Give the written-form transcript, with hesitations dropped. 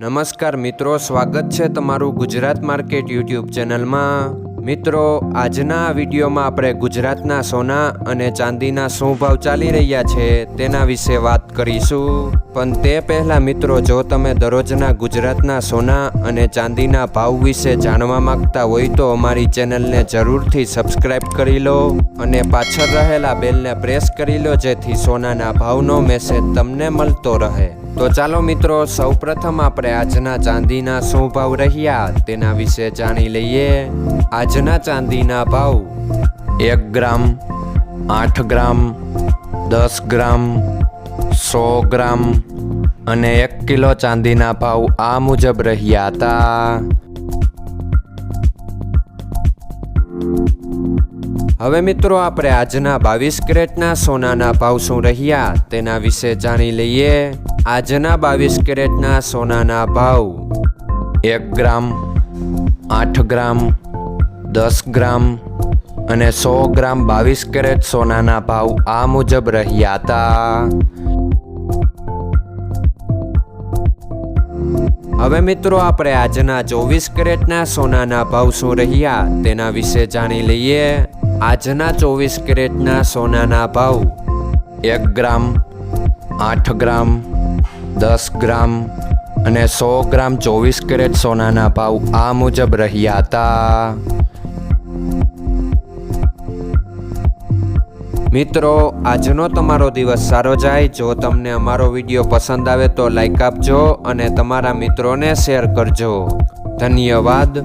નમસ્કાર મિત્રો, સ્વાગત છે તમારું ગુજરાત માર્કેટ યુટ્યુબ ચેનલમાં। મિત્રો, આજના વિડીયોમાં આપણે ગુજરાતના સોના અને ચાંદીના શું ભાવ ચાલી રહ્યા છે તેના વિશે વાત કરીશું। પણ તે પહેલાં મિત્રો, જો તમે દરરોજના ગુજરાતના સોના અને ચાંદીના ભાવ વિશે જાણવા માંગતા હોય તો અમારી ચેનલને જરૂરથી સબસ્ક્રાઈબ કરી લો અને પાછળ રહેલા બેલને પ્રેસ કરી લો, જેથી સોનાના ભાવનો મેસેજ તમને મળતો રહે। તો ચાલો મિત્રો, સૌપ્રથમ આપણે આજના ચાંદીના શું ભાવ રહ્યા તેના વિશે જાણી લઈએ। આજના ચાંદીના ભાવ 1 ગ્રામ, 8 ગ્રામ, 10 ગ્રામ, 100 ગ્રામ અને 1 કિલો ચાંદીના ભાવ આ મુજબ રહ્યા હતા। હવે મિત્રો, આપણે આજના 22 કેરેટના સોનાના ભાવ શું રહ્યા તેના વિશે જાણી લઈએ। આજના 22 કેરેટના સોનાના ભાવ 1 ગ્રામ, 8 ગ્રામ, 10 ગ્રામ અને 100 ગ્રામ 22 કેરેટ સોનાના ભાવ આ મુજબ રહ્યા હતા। હવે મિત્રો, આપણે આજના 24 કેરેટના સોનાના ભાવ શું રહ્યા તેના વિશે જાણી લઈએ। આજના 24 કેરેટના સોનાના ભાવ 1 ગ્રામ, 8 ગ્રામ, 10 ગ્રામ અને 100 ગ્રામ 24 કેરેટ સોનાના ભાવ આ મુજબ રહ્યા હતા। મિત્રો, આજનો તમારો દિવસ સારો જાય। જો તમને અમારો વિડીયો પસંદ આવે તો લાઈક આપજો અને તમારા મિત્રોને શેર કરજો। ધન્યવાદ।